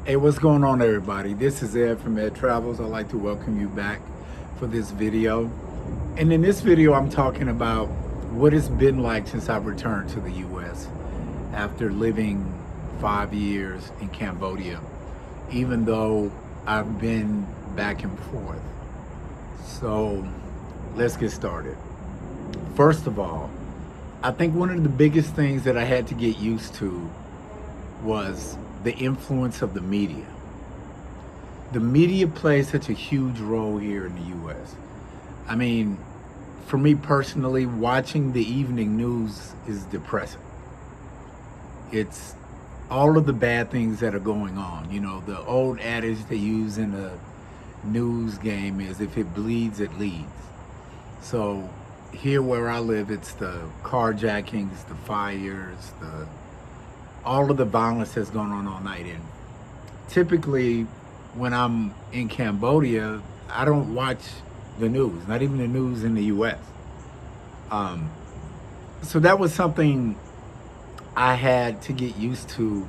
Hey, what's going on, everybody? This is Ed from Ed Travels. I'd like to welcome you back for this video. And in this video, I'm talking about what it's been like since I've returned to the U.S. after living 5 years in Cambodia, even though I've been back and forth. So let's get started. First of all, I think one of the biggest things that I had to get used to was the influence of the media. The media plays such a huge role here in the U.S. I mean, for me personally, watching the evening news is depressing. It's all of the bad things that are going on. You know, the old adage they use in the news game is if it bleeds, it leads. So here where I live, it's the carjackings, the fires, all of the violence that's going on all night. And typically when I'm in Cambodia, I don't watch the news, not even the news in the US. So that was something I had to get used to,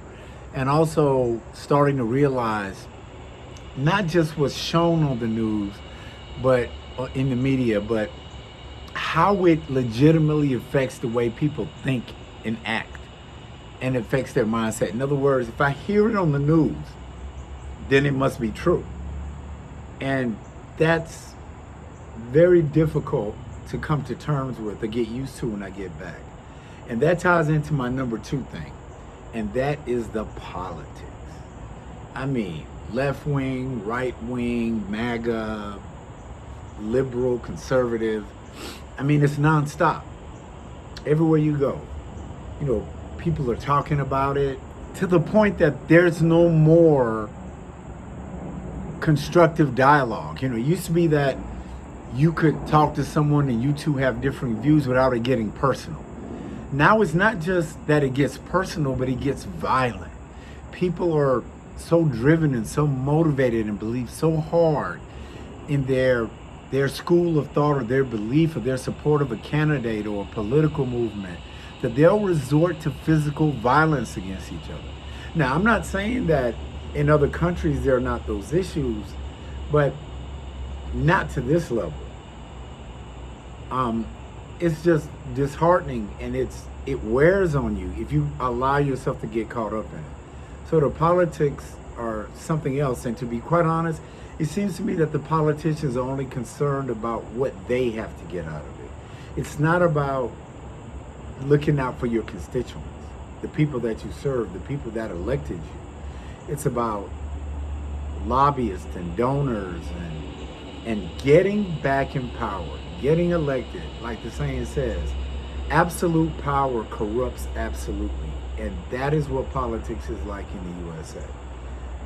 and also starting to realize not just what's shown on the news, but in the media, but how it legitimately affects the way people think and act, and affects their mindset. In other words, if I hear it on the news, then it must be true. And that's very difficult to come to terms with, to get used to when I get back. And that ties into my number 2 thing, and that is the politics. I mean, left wing, right wing, MAGA, liberal, conservative. I mean, it's nonstop. Everywhere you go, you know, people are talking about it to the point that there's no more constructive dialogue. You know, it used to be that you could talk to someone and you two have different views without it getting personal. Now it's not just that it gets personal, but it gets violent. People are so driven and so motivated and believe so hard in their school of thought or their belief or their support of a candidate or a political movement that they'll resort to physical violence against each other. Now, I'm not saying that in other countries there are not those issues, but not to this level. It's just disheartening, and it wears on you if you allow yourself to get caught up in it. So the politics are something else, and to be quite honest, it seems to me that the politicians are only concerned about what they have to get out of it. It's not about looking out for your constituents, the people that you serve, the people that elected you. It's about lobbyists and donors and getting back in power, getting elected. Like the saying says, absolute power corrupts absolutely. And that is what politics is like in the USA.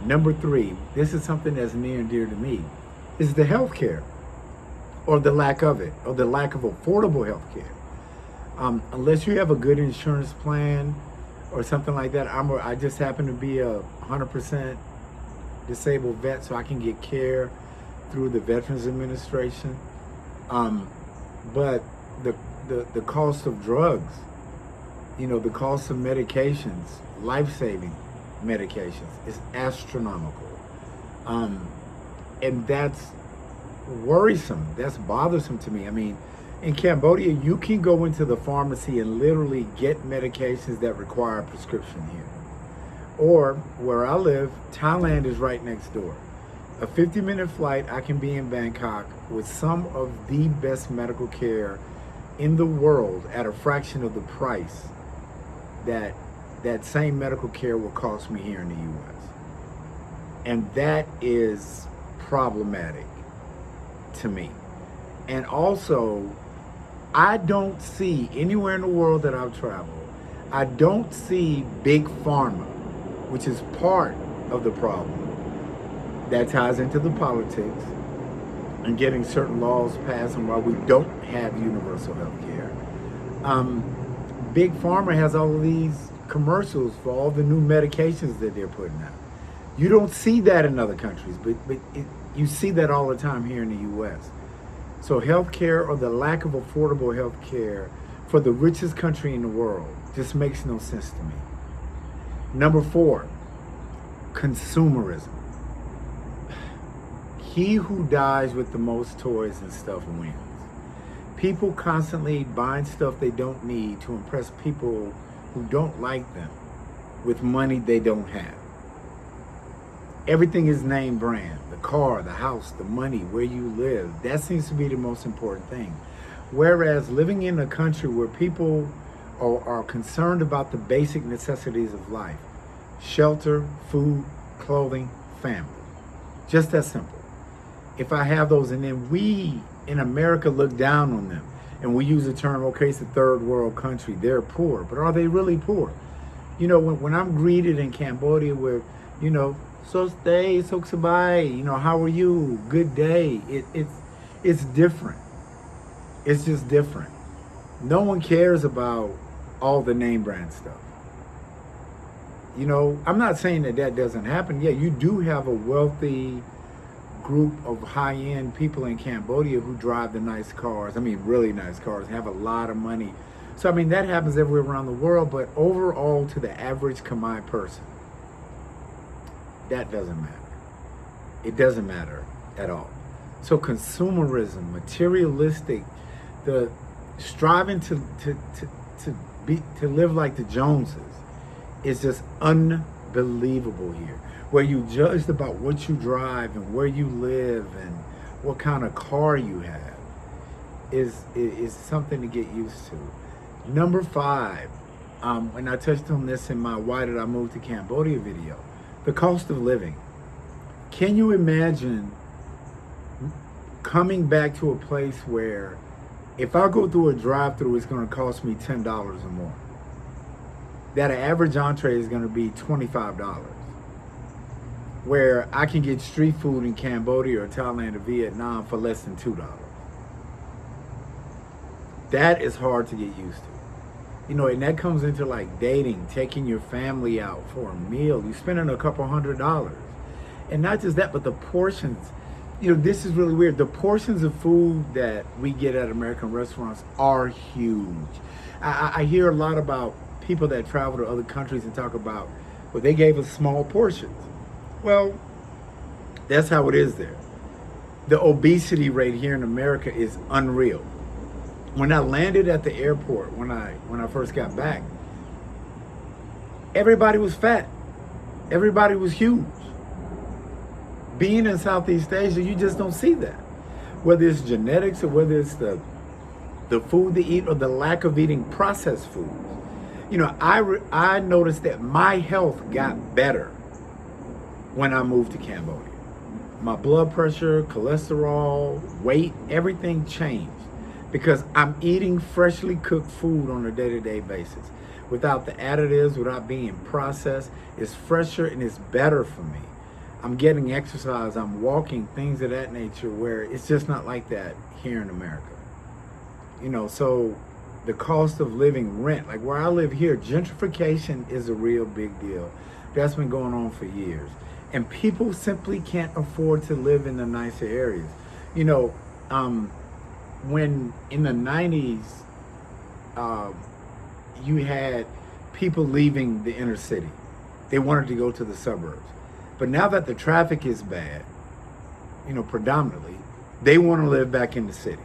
Number 3, this is something that's near and dear to me, is the health care, or the lack of it, or the lack of affordable health care. Unless you have a good insurance plan or something like that. I just happen to be a 100% disabled vet, so I can get care through the Veterans Administration. But the cost of drugs, you know, the cost of medications, life-saving medications, is astronomical. And that's worrisome. That's bothersome to me. I mean, in Cambodia, you can go into the pharmacy and literally get medications that require a prescription here. Or where I live, Thailand is right next door. A 50-minute flight, I can be in Bangkok with some of the best medical care in the world at a fraction of the price that same medical care will cost me here in the US. And that is problematic to me. And also, I don't see anywhere in the world that I've traveled, I don't see big pharma, which is part of the problem that ties into the politics and getting certain laws passed and why we don't have universal health care. Big pharma has all of these commercials for all the new medications that they're putting out. You don't see that in other countries, but you see that all the time here in the US. So healthcare, or the lack of affordable healthcare for the richest country in the world, just makes no sense to me. Number 4, Consumerism. He who dies with the most toys and stuff wins. People constantly buying stuff they don't need to impress people who don't like them with money they don't have. Everything is name brand. The car, the house, the money, where you live. That seems to be the most important thing. Whereas living in a country where people are concerned about the basic necessities of life: shelter, food, clothing, family. Just that simple. If I have those, and then we in America look down on them, and we use the term, okay, it's a third world country, they're poor, but are they really poor? You know, when I'm greeted in Cambodia with, you know, so stay, so sabai, you know, how are you? Good day. It's different. It's just different. No one cares about all the name brand stuff. You know, I'm not saying that that doesn't happen. Yeah, you do have a wealthy group of high-end people in Cambodia who drive the nice cars. I mean, really nice cars, have a lot of money. So, I mean, that happens everywhere around the world, but overall to the average Khmer person, that doesn't matter. It doesn't matter at all. So consumerism, materialistic, the striving to live like the Joneses is just unbelievable here. Where you judged about what you drive and where you live and what kind of car you have is something to get used to. Number 5, and I touched on this in my Why Did I Move to Cambodia video, the cost of living. Can you imagine coming back to a place where if I go through a drive-through, it's going to cost me $10 or more? That an average entree is going to be $25. Where I can get street food in Cambodia or Thailand or Vietnam for less than $2. That is hard to get used to. You know, and that comes into like dating, taking your family out for a meal. You're spending a couple $100. And not just that, but the portions. You know, this is really weird. The portions of food that we get at American restaurants are huge. I hear a lot about people that travel to other countries and talk about, well, they gave us small portions. Well, that's how it is there. The obesity rate here in America is unreal. When I landed at the airport, when I first got back, everybody was fat. Everybody was huge. Being in Southeast Asia, you just don't see that. Whether it's genetics or whether it's the food they eat or the lack of eating processed foods. You know, I noticed that my health got better when I moved to Cambodia. My blood pressure, cholesterol, weight, everything changed because I'm eating freshly cooked food on a day-to-day basis. Without the additives, without being processed, it's fresher and it's better for me. I'm getting exercise, I'm walking, things of that nature, where it's just not like that here in America. You know, so the cost of living, rent, like where I live here, gentrification is a real big deal. That's been going on for years. And people simply can't afford to live in the nicer areas. You know, when in the 90s, you had people leaving the inner city. They wanted to go to the suburbs. But now that the traffic is bad, you know, predominantly, they want to live back in the city.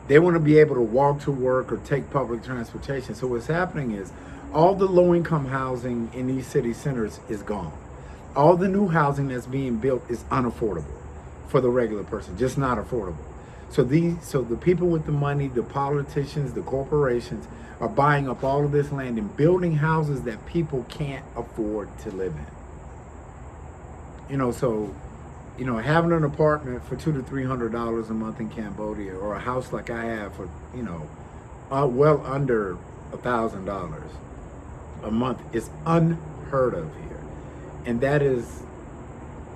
They want to be able to walk to work or take public transportation. So what's happening is all the low-income housing in these city centers is gone. All the new housing that's being built is unaffordable for the regular person, just not affordable. So the people with the money, the politicians, the corporations are buying up all of this land and building houses that people can't afford to live in. You know, so, you know, having an apartment for $200 to $300 a month in Cambodia, or a house like I have for, you know, well under $1,000 a month is unheard of here. And that is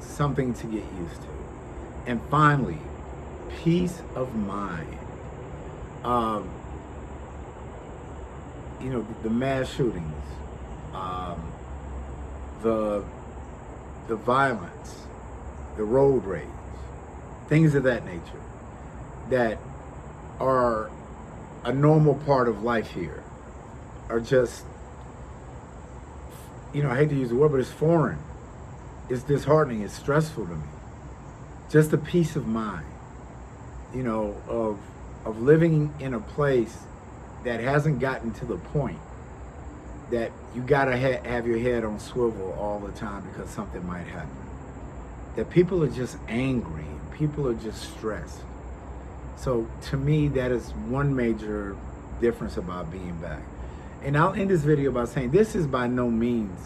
something to get used to. And finally, peace of mind. You know, the mass shootings, the violence, the road rage, things of that nature that are a normal part of life here are just, you know, I hate to use the word, but it's foreign it's disheartening. It's stressful to me. Just the peace of mind, you know, of living in a place that hasn't gotten to the point that you gotta have your head on swivel all the time because something might happen. That people are just angry, people are just stressed. So to me, that is one major difference about being back. And I'll end this video by saying this is by no means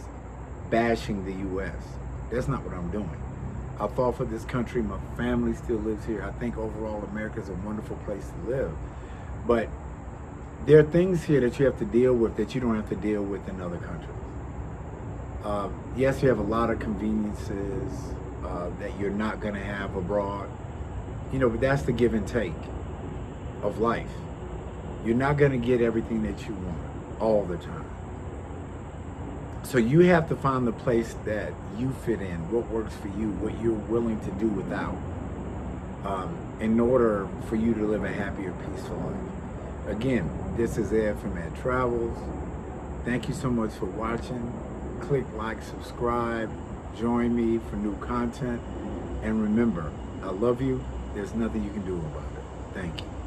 bashing the U.S. That's not what I'm doing. I fought for this country. My family still lives here. I think overall America is a wonderful place to live. But there are things here that you have to deal with that you don't have to deal with in other countries. Yes, you have a lot of conveniences that you're not going to have abroad. You know, but that's the give and take of life. You're not going to get everything that you want all the time. So you have to find the place that you fit in, what works for you, what you're willing to do without, in order for you to live a happier, peaceful life. Again, this is Ed from Ed Travels. Thank you so much for watching. Click like, subscribe, join me for new content. And remember, I love you. There's nothing you can do about it. Thank you.